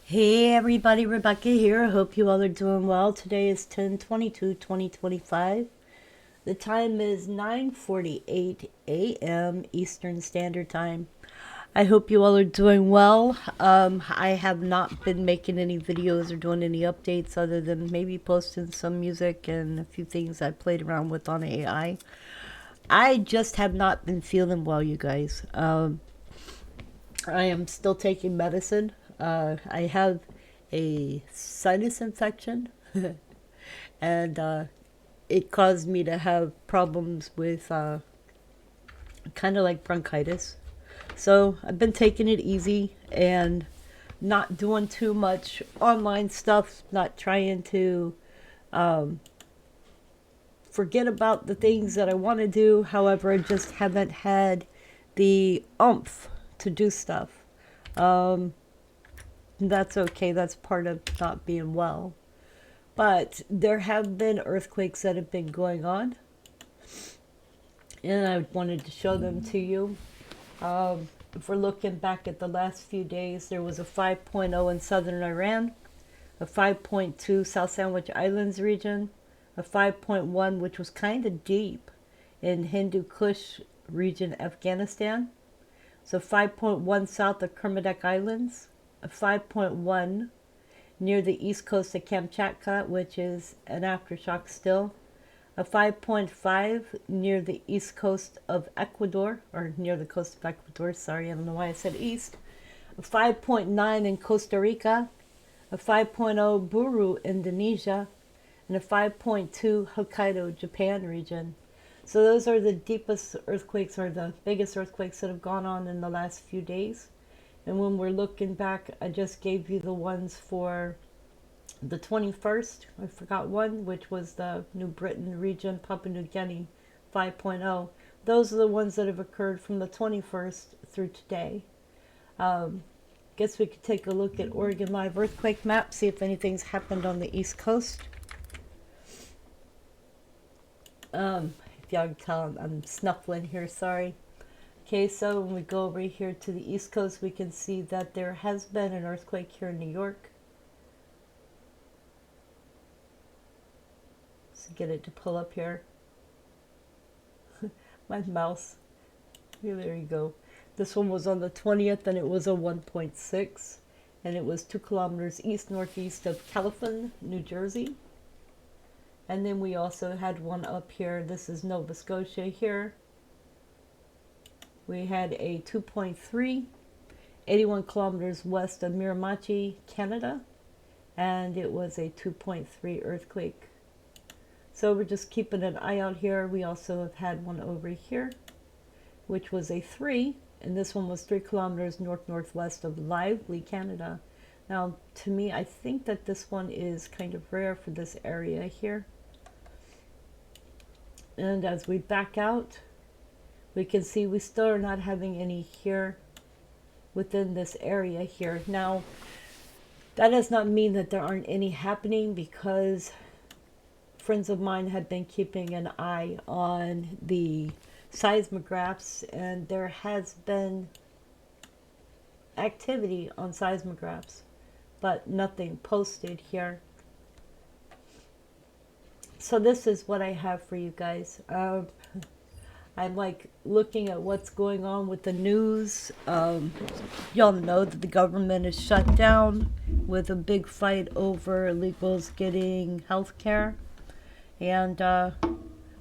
Hey everybody, Rebecca here. I hope you all are doing well. Today is 10/22/2025. The time is 9:48 a.m. Eastern Standard Time. I hope you all are doing well. I have not been making any videos or doing any updates other than maybe posting some music and a few things I played around with on AI. I just have not been feeling well, you guys. I am still taking medicine. I have a sinus infection, and it caused me to have problems with kind of like bronchitis. So I've been taking it easy and not doing too much online stuff, not trying to forget about the things that I want to do. However, I just haven't had the oomph to do stuff. Um, that's okay. That's part of not being well. But there have been earthquakes that have been going on, and I wanted to show them to you. If we're looking back at the last few days, there was a 5.0 in southern Iran, a 5.2 South Sandwich Islands region, a 5.1, which was kind of deep in Hindu Kush region, Afghanistan. So 5.1 south of Kermadec Islands, a 5.1 near the east coast of Kamchatka, which is an aftershock still, a 5.5 near the east coast of Ecuador, or near the coast of Ecuador, sorry, I don't know why I said east, a 5.9 in Costa Rica, a 5.0 Buru, Indonesia, and a 5.2 Hokkaido, Japan region. So those are the deepest earthquakes or the biggest earthquakes that have gone on in the last few days. And when we're looking back, I just gave you the ones for the 21st. I forgot one, which was the New Britain region, Papua New Guinea 5.0. Those are the ones that have occurred from the 21st through today. Guess we could take a look at Oregon Live earthquake map, see if anything's happened on the East Coast. If y'all can tell, I'm snuffling here, sorry. Okay, so when we go over here to the East Coast, we can see that there has been an earthquake here in New York. So get it to pull up here. My mouse. Here, there you go. This one was on the 20th and it was a 1.6. And it was 2 kilometers east-northeast of Califon, New Jersey. And then we also had one up here. This is Nova Scotia here. We had a 2.3, 81 kilometers west of Miramichi, Canada. And it was a 2.3 earthquake. So we're just keeping an eye out here. We also have had one over here, which was a 3. And this one was 3 kilometers north-northwest of Lively, Canada. Now, to me, I think that this one is kind of rare for this area here. And as we back out, we can see we still are not having any here within this area here. Now, that does not mean that there aren't any happening, because friends of mine have been keeping an eye on the seismographs, and there has been activity on seismographs, but nothing posted here. So this is what I have for you guys. I'm like looking at what's going on with the news. Y'all know that the government is shut down with a big fight over illegals getting health care. And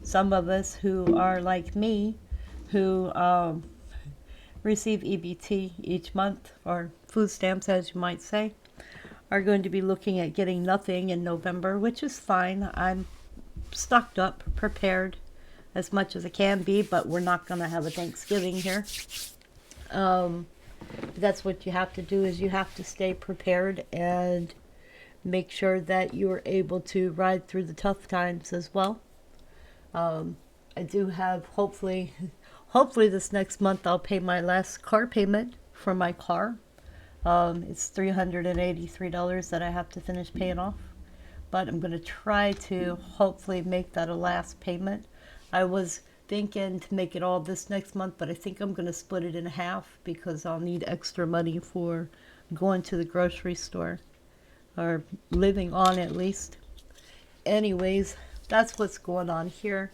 some of us who are like me, who receive EBT each month, or food stamps as you might say, are going to be looking at getting nothing in November, which is fine. I'm stocked up, prepared as much as I can be, but we're not going to have a Thanksgiving here. That's what you have to do, is you have to stay prepared and make sure that you're able to ride through the tough times as well. I do have, hopefully this next month I'll pay my last car payment for my car. It's $383 that I have to finish paying off, but I'm going to try to hopefully make that a last payment. I was thinking to make it all this next month, but I think I'm going to split it in half because I'll need extra money for going to the grocery store, or living on at least. Anyways, that's what's going on here.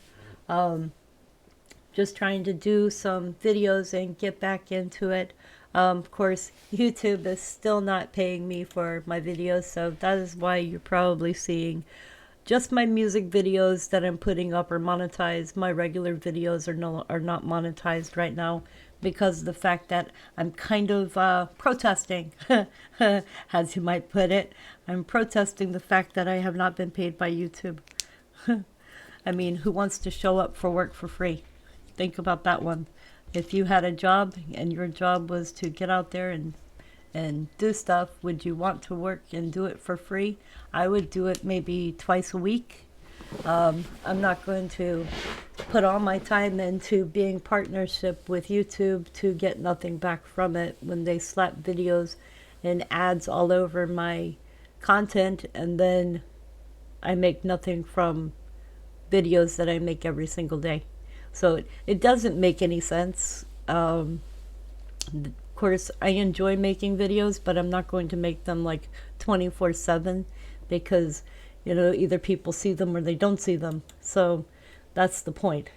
Just trying to do some videos and get back into it. Of course, YouTube is still not paying me for my videos, so that is why you're probably seeing just my music videos that I'm putting up are monetized. My regular videos are not monetized right now because of the fact that I'm kind of protesting, as you might put it. I'm protesting the fact that I have not been paid by YouTube. I mean, who wants to show up for work for free? Think about that one. If you had a job and your job was to get out there and do stuff, would you want to work and do it for free? I would do it maybe twice a week. I'm not going to put all my time into being partnership with YouTube to get nothing back from it when they slap videos and ads all over my content, and then I make nothing from videos that I make every single day. So it doesn't make any sense. Of course, I enjoy making videos, but I'm not going to make them like 24/7 because, you know, either people see them or they don't see them. So that's the point.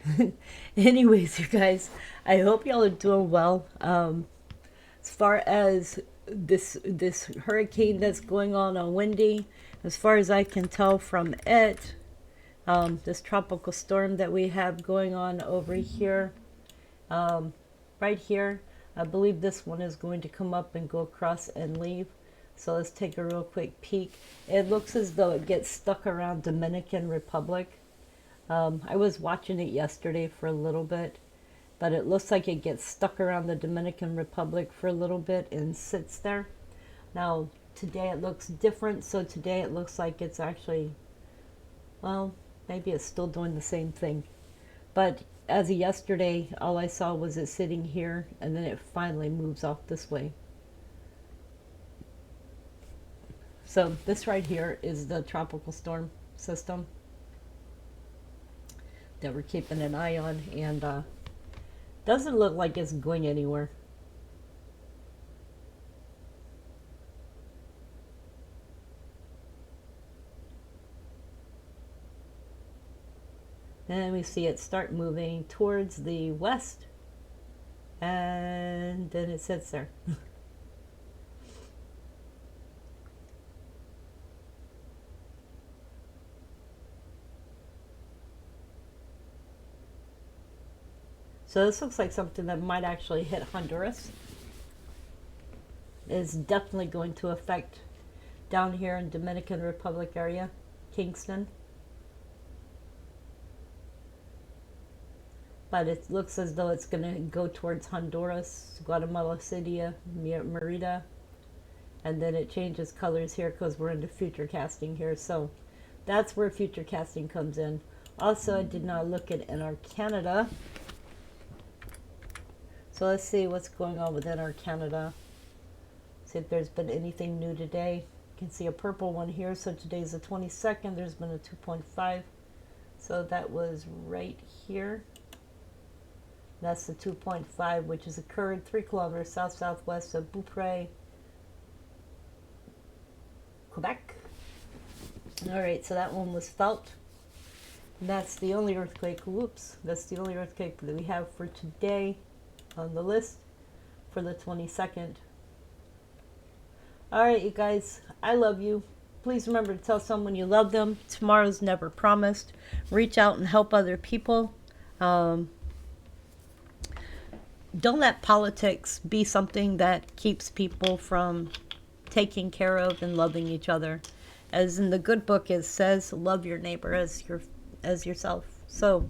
Anyways, you guys, I hope y'all are doing well. As far as this hurricane that's going on Windy, as far as I can tell from it, this tropical storm that we have going on over here, right here, I believe this one is going to come up and go across and leave. So let's take a real quick peek. It looks as though it gets stuck around Dominican Republic. I was watching it yesterday for a little bit, but it looks like it gets stuck around the Dominican Republic for a little bit and sits there. Now, today it looks different. So today it looks like it's actually, well, maybe it's still doing the same thing. But as of yesterday, all I saw was it sitting here, and then it finally moves off this way. So this right here is the tropical storm system that we're keeping an eye on, and doesn't look like it's going anywhere. And we see it start moving towards the west, and then it sits there. So this looks like something that might actually hit Honduras. It's definitely going to affect down here in Dominican Republic area, Kingston. But it looks as though it's going to go towards Honduras, Guatemala City, Merida, and then it changes colors here because we're into future casting here. So that's where future casting comes in. Also, I did not look at NR Canada. So let's see what's going on with NR Canada. See if there's been anything new today. You can see a purple one here. So today's the 22nd. There's been a 2.5. So that was right here. That's the 2.5, which has occurred 3 kilometers south-southwest of Beaupré, Quebec. All right, so that one was felt. And that's the only earthquake. Whoops, that's the only earthquake that we have for today on the list for the 22nd. All right, you guys, I love you. Please remember to tell someone you love them. Tomorrow's never promised. Reach out and help other people. Don't let politics be something that keeps people from taking care of and loving each other. As in the good book, it says, love your neighbor as yourself. So,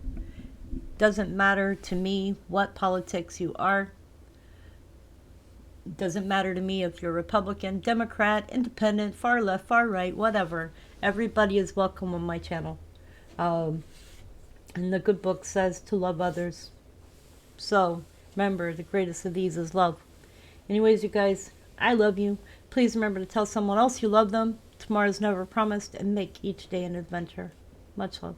doesn't matter to me what politics you are. Doesn't matter to me if you're Republican, Democrat, Independent, far left, far right, whatever. Everybody is welcome on my channel. And the good book says to love others. So, remember, the greatest of these is love. Anyways, you guys, I love you. Please remember to tell someone else you love them. Tomorrow's never promised, and make each day an adventure. Much love.